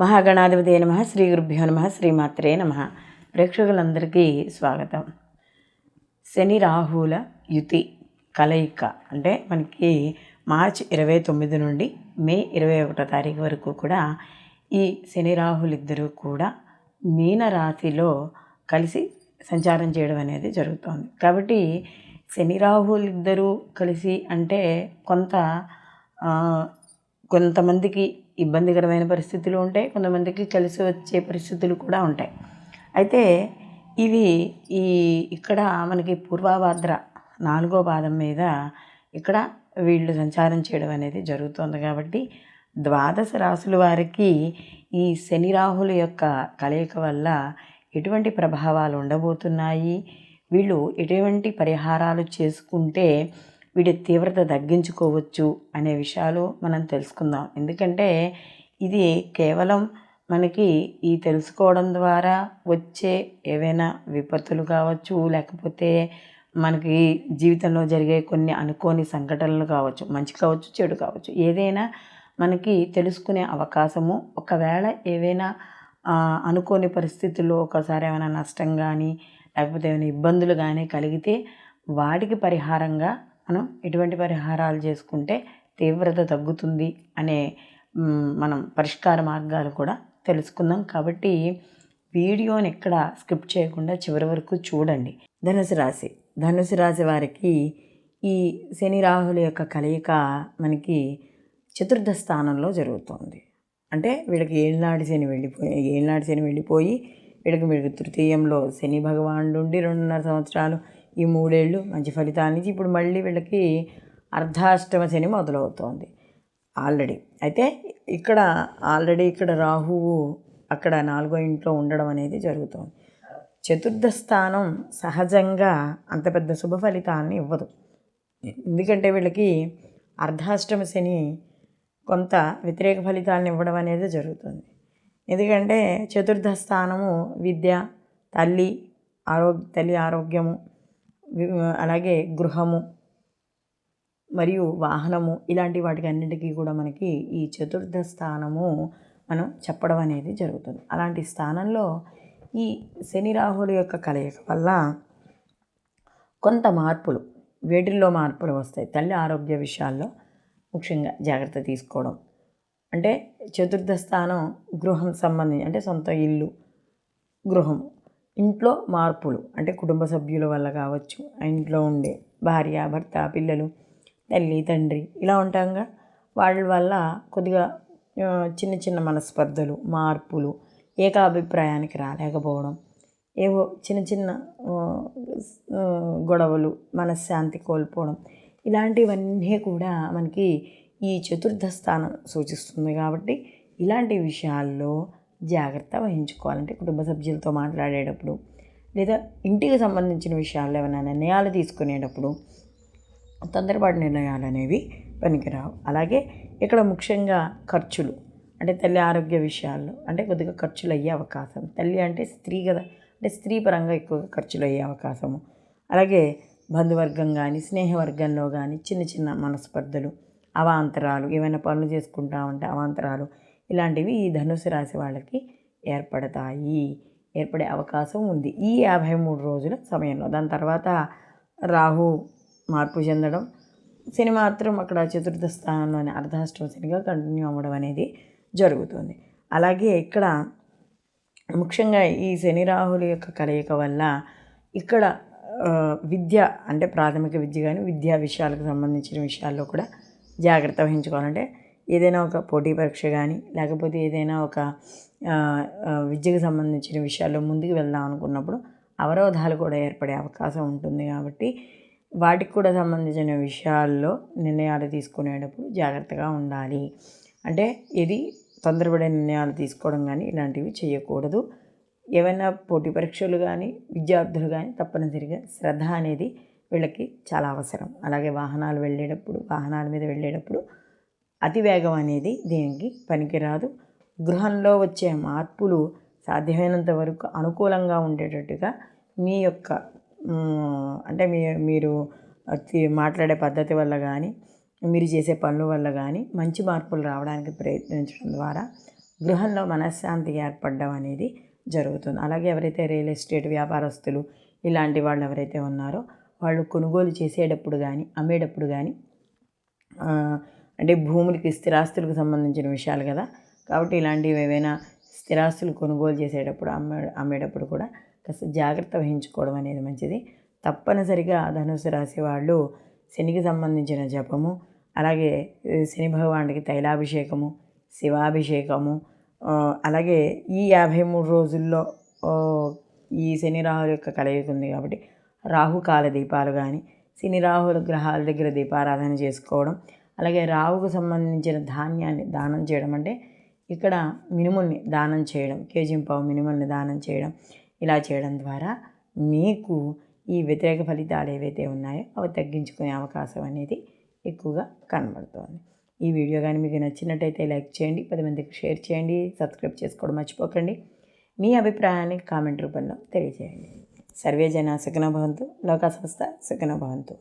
మహాగణాధిపతి నమః. శ్రీ గురుభ్యో నమః. శ్రీమాత్రే నమః. ప్రేక్షకులందరికీ స్వాగతం. శని రాహుల యుతి కలయిక అంటే మనకి మార్చి 29 నుండి మే 21 తారీఖు వరకు కూడా ఈ శని రాహులిద్దరూ కూడా మీనరాశిలో కలిసి సంచారం చేయడం అనేది జరుగుతోంది. కాబట్టి శని రాహులిద్దరూ కలిసి అంటే కొంతమందికి ఇబ్బందికరమైన పరిస్థితులు ఉంటాయి, కొంతమందికి కలిసి వచ్చే పరిస్థితులు కూడా ఉంటాయి. అయితే ఇవి ఇక్కడ మనకి పూర్వభాద్ర 4వ పాదం మీద ఇక్కడ వీళ్ళు సంచారం చేయడం అనేది జరుగుతుంది. కాబట్టి ద్వాదశ రాశుల వారికి ఈ శని రాహుల యొక్క కలయిక వల్ల ఎటువంటి ప్రభావాలు ఉండబోతున్నాయి, వీళ్ళు ఎటువంటి పరిహారాలు చేసుకుంటే వీటి తీవ్రత తగ్గించుకోవచ్చు అనే విషయాలు మనం తెలుసుకుందాం. ఎందుకంటే ఇది కేవలం మనకి ఈ తెలుసుకోవడం ద్వారా వచ్చే ఏవైనా విపత్తులు కావచ్చు, లేకపోతే మనకి జీవితంలో జరిగే కొన్ని అనుకోని సంఘటనలు కావచ్చు, మంచి కావచ్చు, చెడు కావచ్చు, ఏదైనా మనకి తెలుసుకునే అవకాశము. ఒకవేళ ఏవైనా అనుకోని పరిస్థితుల్లో ఒకసారి ఏమైనా నష్టం కానీ లేకపోతే ఏమైనా ఇబ్బందులు కానీ కలిగితే వాటికి పరిహారంగా మనం ఎటువంటి పరిహారాలు చేసుకుంటే తీవ్రత తగ్గుతుంది అనే మనం పరిష్కార మార్గాలు కూడా తెలుసుకుందాం. కాబట్టి వీడియోని ఎక్కడ స్కిప్ చేయకుండా చివరి వరకు చూడండి. ధనుసు రాశి వారికి ఈ శని రాహుల యొక్క కలయిక మనకి చతుర్థ స్థానంలో జరుగుతుంది. అంటే వీళ్ళకి ఏళ్ళనాటి శని వెళ్ళిపోయి వీళ్ళకి తృతీయంలో శని భగవానుడు ఉండి 2.5 సంవత్సరాలు, ఈ 3 ఏళ్ళు మంచి ఫలితాల నుంచి ఇప్పుడు మళ్ళీ వీళ్ళకి అర్ధాష్టమ శని మొదలవుతోంది ఆల్రెడీ. అయితే ఇక్కడ రాహువు అక్కడ 4వ ఇంట్లో ఉండడం అనేది జరుగుతుంది. చతుర్థ స్థానం సహజంగా అంత పెద్ద శుభ ఫలితాలని ఇవ్వదు. ఎందుకంటే వీళ్ళకి అర్ధాష్టమ శని కొంత వ్యతిరేక ఫలితాలను ఇవ్వడం అనేది జరుగుతుంది. ఎందుకంటే చతుర్థ స్థానము విద్య, తల్లి ఆరోగ్యము, అలాగే గృహము మరియు వాహనము, ఇలాంటి వాటికి అన్నిటికీ కూడా మనకి ఈ చతుర్థ స్థానము మనం చెప్పడం అనేది జరుగుతుంది. అలాంటి స్థానంలో ఈ శని రాహుల యొక్క కలయిక వల్ల కొంత వేటిల్లో మార్పులు వస్తాయి. తల్లి ఆరోగ్య విషయాల్లో ముఖ్యంగా జాగ్రత్త తీసుకోవడం. అంటే చతుర్థ స్థానం గృహం సంబంధించి, అంటే సొంత ఇల్లు, గృహము, ఇంట్లో మార్పులు, అంటే కుటుంబ సభ్యుల వల్ల కావచ్చు, ఇంట్లో ఉండే భార్య, భర్త, పిల్లలు, తల్లి, తండ్రి ఇలా ఉంటాంగా, వాళ్ళ వల్ల కొద్దిగా చిన్న చిన్న మనస్పర్ధలు, మార్పులు, ఏకాభిప్రాయానికి రాలేకపోవడం, ఏవో చిన్న చిన్న గొడవలు, మనశ్శాంతి కోల్పోవడం, ఇలాంటివన్నీ కూడా మనకి ఈ చతుర్థ స్థానం సూచిస్తుంది. కాబట్టి ఇలాంటి విషయాల్లో జాగ్రత్త వహించుకోవాలంటే కుటుంబ సభ్యులతో మాట్లాడేటప్పుడు, లేదా ఇంటికి సంబంధించిన విషయాల్లో ఏమైనా నిర్ణయాలు తీసుకునేటప్పుడు తొందరపాటు నిర్ణయాలు అనేవి పనికిరావు. అలాగే ఇక్కడ ముఖ్యంగా ఖర్చులు, అంటే తల్లి ఆరోగ్య విషయాల్లో అంటే కొద్దిగా ఖర్చులు అయ్యే అవకాశం. తల్లి అంటే స్త్రీ కదా, అంటే స్త్రీ పరంగా ఎక్కువగా ఖర్చులు అయ్యే అవకాశము. అలాగే బంధువర్గం కానీ స్నేహవర్గంలో కానీ చిన్న చిన్న మనస్పర్ధలు, అవాంతరాలు, ఏమైనా పనులు చేసుకుంటా ఉంటే అవాంతరాలు, ఇలాంటివి ఈ ధనుసు రాశి వాళ్ళకి ఏర్పడే అవకాశం ఉంది ఈ 53 రోజుల సమయంలో. దాని తర్వాత రాహు మార్పు చెందడం, శని మాత్రం అక్కడ చతుర్థ స్థానంలోని అర్ధాష్టమ శనిగా కంటిన్యూ అవ్వడం అనేది జరుగుతుంది. అలాగే ఇక్కడ ముఖ్యంగా ఈ శని రాహుల యొక్క కలయిక వల్ల ఇక్కడ విద్య, అంటే ప్రాథమిక విద్య కానీ విద్యా విషయాలకు సంబంధించిన విషయాల్లో కూడా జాగ్రత్త వహించుకోవాలంటే ఏదైనా ఒక పోటీ పరీక్ష కానీ లేకపోతే ఏదైనా ఒక విద్యకు సంబంధించిన విషయాల్లో ముందుకు వెళ్దాం అనుకున్నప్పుడు అవరోధాలు కూడా ఏర్పడే అవకాశం ఉంటుంది. కాబట్టి వాటికి కూడా సంబంధించిన విషయాల్లో నిర్ణయాలు తీసుకునేటప్పుడు జాగ్రత్తగా ఉండాలి. అంటే ఇది తొందరపడే నిర్ణయాలు తీసుకోవడం కానీ ఇలాంటివి చేయకూడదు. ఏమైనా పోటీ పరీక్షలు కానీ విద్యార్థులు కానీ తప్పనిసరిగా శ్రద్ధ అనేది వీళ్ళకి చాలా అవసరం. అలాగే వాహనాల మీద వెళ్ళేటప్పుడు అతివేగం అనేది దీనికి పనికిరాదు. గృహంలో వచ్చే మార్పులు సాధ్యమైనంత వరకు అనుకూలంగా ఉండేటట్టుగా మీ యొక్క అంటే మీరు మాట్లాడే పద్ధతి వల్ల కానీ మీరు చేసే పనుల వల్ల కానీ మంచి మార్పులు రావడానికి ప్రయత్నించడం ద్వారా గృహంలో మనశ్శాంతి ఏర్పడడం అనేది జరుగుతుంది. అలాగే ఎవరైతే రియల్ ఎస్టేట్ వ్యాపారస్తులు ఇలాంటి వాళ్ళు ఎవరైతే ఉన్నారో వాళ్ళు కొనుగోలు చేసేటప్పుడు కానీ అమ్మేటప్పుడు కానీ అంటే భూములకి స్థిరాస్తులకు సంబంధించిన విషయాలు కదా, కాబట్టి ఇలాంటివి ఏవైనా స్థిరాస్తులు కొనుగోలు చేసేటప్పుడు అమ్మేటప్పుడు కూడా కాస్త జాగ్రత్త వహించుకోవడం అనేది మంచిది. తప్పనిసరిగా ధనుసు రాశి వాళ్ళు శనికి సంబంధించిన జపము, అలాగే శని భగవానుడికి తైలాభిషేకము, శివాభిషేకము, అలాగే ఈ 53 రోజుల్లో ఈ శని రాహుల యొక్క కలయిక ఉంది కాబట్టి రాహుకాల దీపాలు కానీ, శని రాహుల గ్రహాల దగ్గర దీపారాధన చేసుకోవడం, అలాగే రాహుకు సంబంధించిన ధాన్యాన్ని దానం చేయడం, అంటే ఇక్కడ మినుముల్ని దానం చేయడం, కేజీంపావు మినుముల్ని దానం చేయడం, ఇలా చేయడం ద్వారా మీకు ఈ వ్యతిరేక ఫలితాలు ఏవైతే ఉన్నాయో అవి తగ్గించుకునే అవకాశం అనేది ఎక్కువగా కనబడుతోంది. ఈ వీడియో కానీ మీకు నచ్చినట్టయితే లైక్ చేయండి, 10 మందికి షేర్ చేయండి, సబ్స్క్రైబ్ చేసుకోవడం మర్చిపోకండి. మీ అభిప్రాయాన్ని కామెంట్ రూపంలో తెలియజేయండి. సర్వే జన సుఖినో భవంతు, లోకా సమస్త సుఖినో భవంతు.